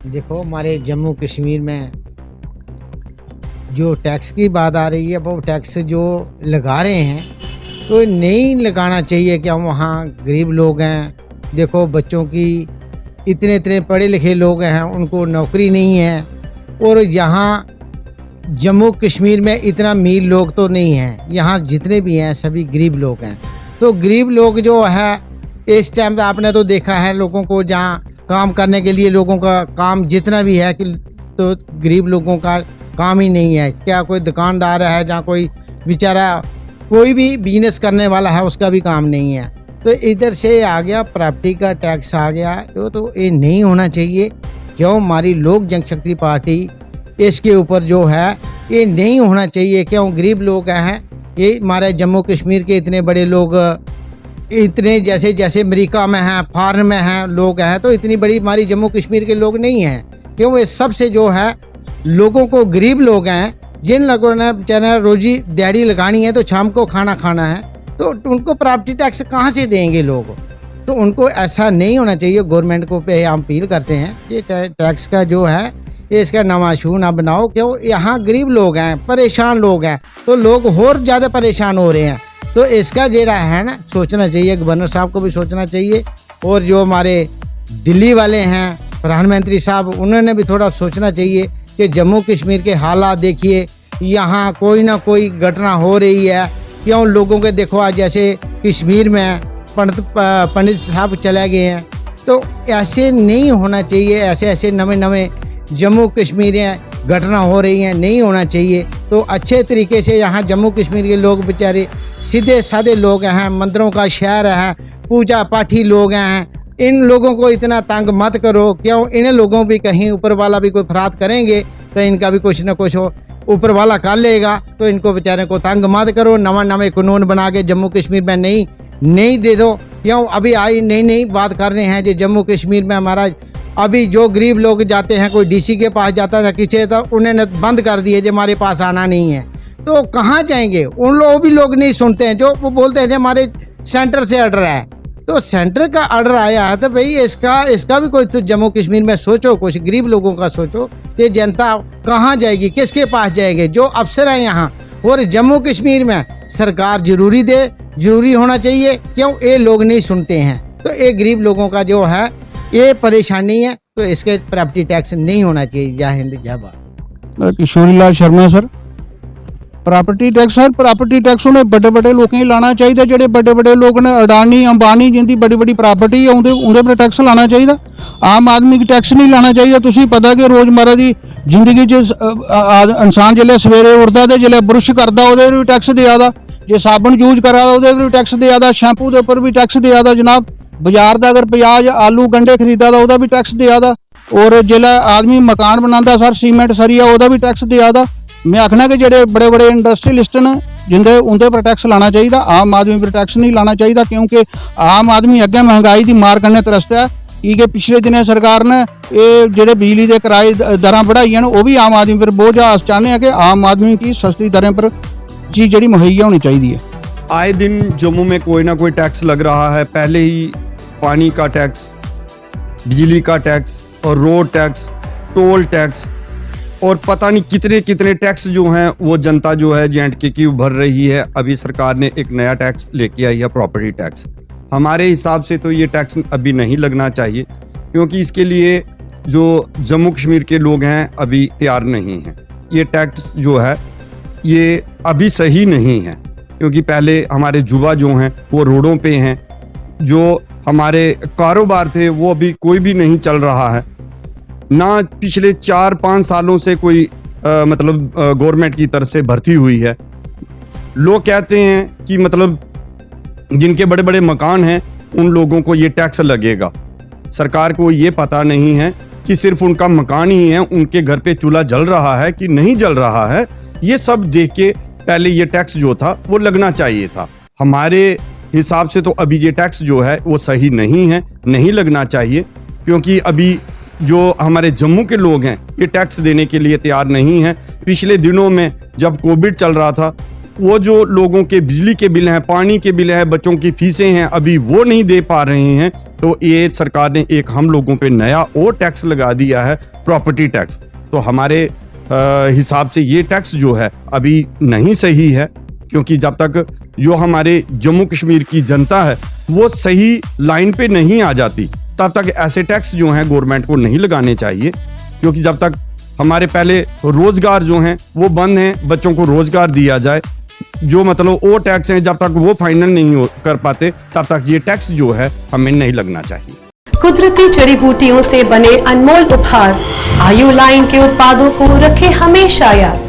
देखो हमारे जम्मू कश्मीर में जो टैक्स की बात आ रही है वो टैक्स जो लगा रहे हैं तो नहीं लगाना चाहिए। क्या वहाँ गरीब लोग हैं, देखो बच्चों की इतने इतने पढ़े लिखे लोग हैं उनको नौकरी नहीं है। और यहाँ जम्मू कश्मीर में इतना अमीर लोग तो नहीं हैं, यहाँ जितने भी हैं सभी गरीब लोग हैं। तो गरीब लोग जो है इस टाइम पे आपने तो देखा है लोगों को जहाँ काम करने के लिए लोगों का काम जितना भी है कि तो गरीब लोगों का काम ही नहीं है। क्या कोई दुकानदार है जहाँ कोई बेचारा कोई भी बिजनेस करने वाला है उसका भी काम नहीं है। तो इधर से आ गया प्रॉपर्टी का टैक्स आ गया, तो ये नहीं होना चाहिए। क्यों हमारी लोक जनशक्ति पार्टी इसके ऊपर जो है ये नहीं होना चाहिए। क्यों गरीब लोग हैं, ये हमारे जम्मू कश्मीर के इतने बड़े लोग इतने जैसे जैसे अमेरिका में हैं, फॉरेन में हैं लोग हैं, तो इतनी बड़ी हमारी जम्मू कश्मीर के लोग नहीं हैं। क्यों ये सबसे जो है लोगों को गरीब लोग हैं जिन लोगों ने बेचारा रोजी दिहाड़ी लगानी है तो शाम को खाना खाना है, तो उनको प्रॉपर्टी टैक्स कहाँ से देंगे लोग। तो उनको ऐसा नहीं होना चाहिए। गवर्नमेंट को पे हम अपील करते हैं ये टैक्स का जो है ये इसका नवाशू ना बनाओ। क्यों यहाँ गरीब लोग हैं, परेशान लोग हैं, तो लोग और ज़्यादा परेशान हो रहे हैं। तो इसका जरा है ना सोचना चाहिए, गवर्नर साहब को भी सोचना चाहिए। और जो हमारे दिल्ली वाले हैं प्रधानमंत्री साहब, उन्होंने भी थोड़ा सोचना चाहिए कि जम्मू कश्मीर के हालात देखिए, यहाँ कोई ना कोई घटना हो रही है। क्यों लोगों के देखो आज जैसे कश्मीर में पंडित साहब चले गए हैं, तो ऐसे नहीं होना चाहिए। ऐसे ऐसे नवे नवे जम्मू कश्मीर घटना हो रही हैं, नहीं होना चाहिए। तो अच्छे तरीके से यहाँ जम्मू कश्मीर के लोग बेचारे सीधे साधे लोग हैं, मंदिरों का शहर है, पूजा पाठी लोग हैं, इन लोगों को इतना तंग मत करो। क्यों इन लोगों भी कहीं ऊपर वाला भी कोई फराद करेंगे तो इनका भी कुछ ना कुछ हो ऊपर वाला कर लेगा। तो इनको बेचारे को तंग मत करो, नवा नवे कानून बना के जम्मू कश्मीर में नहीं दे दो। क्यों अभी आई नई बात कर रहे हैं जो जम्मू कश्मीर में हमारा अभी जो गरीब लोग जाते हैं, कोई डीसी के पास जाता है किसी, तो उन्होंने बंद कर दिए जो हमारे पास आना नहीं है। तो कहाँ जाएंगे? उन लोग भी लोग नहीं सुनते हैं, जो वो बोलते हैं जो हमारे सेंटर से ऑर्डर है। तो सेंटर का ऑर्डर आया है तो भाई इसका भी कोई तो जम्मू कश्मीर में सोचो, कुछ गरीब लोगों का सोचो कि जनता कहाँ जाएगी, किसके पास जाएंगे। जो अफसर हैं यहाँ और जम्मू कश्मीर में सरकार जरूरी होना चाहिए। क्यों ये लोग नहीं सुनते हैं, तो ये गरीब लोगों का जो है ये परेशानी है। तो इसके प्रॉपर्टी टैक्स नहीं होना चाहिए। जय हिंद जय Bharat. Kishori Lal Sharma sir. Property tax sir, property tax उन्हें बड़े बड़े लोगों ही लाना चाहिए। जेडे बड़े बड़े लोग ने अडानी अंबानी जिंदी बड़ी बड़ी प्रॉपर्टी है उन्हें पर टैक्स लाना चाहिए। आम आदमी की टैक्स नहीं लाना चाहिए। तुसीं पता कि रोजमर्रा की जिंदगी इंसान जिसले सवेरे उठता तो जिसले ब्रुश करता वो भी टैक्स दिया दा, जो साबन यूज करा वो भी टैक्स दिया दा, शैंपू के उपर भी टैक्स दिया दा जनाब। बाजार का अगर प्याज आलू गंढे खरीदा तो वह भी टैक्स दिया दा। और जिसले आदमी मकान बनाता सर सीमेंट सरिया वह भी टैक्स दिया दा। मैं आखना कि जेडे बड़े बड़े इंडस्ट्रीलिस्ट ने जिंदे उनके पर टैक्स लाना चाहिए, आम आदमी पर टैक्स नहीं लाना चाहिए। क्योंकि आम आदमी अगे महंगाई की मार करने तरसता है। कि पिछले दिनों सरकार ने ये जेडे बिजली के किराए दर बढ़ाई हैं वो भी आम आदमी पर बोझ आ। चाहते हैं कि आम आदमी की सस्ती दरें पर चीज़ जी मुहैया होनी चाहिए है। आए दिन जम्मू में कोई ना कोई टैक्स लग रहा है। पहले ही पानी का टैक्स, बिजली का टैक्स और रोड टैक्स, टोल टैक्स और पता नहीं कितने कितने टैक्स जो हैं वो जनता जो है J&K की भर रही है। अभी सरकार ने एक नया टैक्स लेके आई है, प्रॉपर्टी टैक्स। हमारे हिसाब से तो ये टैक्स अभी नहीं लगना चाहिए, क्योंकि इसके लिए जो जम्मू कश्मीर के लोग हैं अभी तैयार नहीं हैं। ये टैक्स जो है ये अभी सही नहीं है, क्योंकि पहले हमारे युवा जो हैं वो रोडों पे हैं, जो हमारे कारोबार थे वो अभी कोई भी नहीं चल रहा है ना। पिछले 4-5 सालों से कोई मतलब गवर्नमेंट की तरफ से भर्ती हुई है। लोग कहते हैं कि मतलब जिनके बड़े बड़े मकान हैं उन लोगों को ये टैक्स लगेगा। सरकार को ये पता नहीं है कि सिर्फ उनका मकान ही है, उनके घर पे चूल्हा जल रहा है कि नहीं जल रहा है। ये सब देख के पहले ये टैक्स जो था वो लगना चाहिए था। हमारे हिसाब से तो अभी ये टैक्स जो है वो सही नहीं है, नहीं लगना चाहिए। क्योंकि अभी जो हमारे जम्मू के लोग हैं ये टैक्स देने के लिए तैयार नहीं हैं। पिछले दिनों में जब कोविड चल रहा था, वो जो लोगों के बिजली के बिल हैं, पानी के बिल हैं, बच्चों की फीसें हैं, अभी वो नहीं दे पा रहे हैं। तो ये सरकार ने एक हम लोगों पे नया और टैक्स लगा दिया है, प्रॉपर्टी टैक्स। तो हमारे हिसाब से ये टैक्स जो है अभी नहीं सही है, क्योंकि जब तक जो हमारे जम्मू कश्मीर की जनता है वो सही लाइन पे नहीं आ जाती, तब तक ऐसे टैक्स जो हैं गवर्नमेंट को नहीं लगाने चाहिए। क्योंकि जब तक हमारे पहले रोजगार जो हैं वो बंद हैं, बच्चों को रोजगार दिया जाए, जो मतलब वो टैक्स हैं जब तक वो फाइनल नहीं कर पाते तब तक ये टैक्स जो है हमें नहीं लगना चाहिए। कुदरती जड़ी बूटियों से बने अनमोल उपहार आयु लाइन के उत्पादों को रखें हमेशा याद।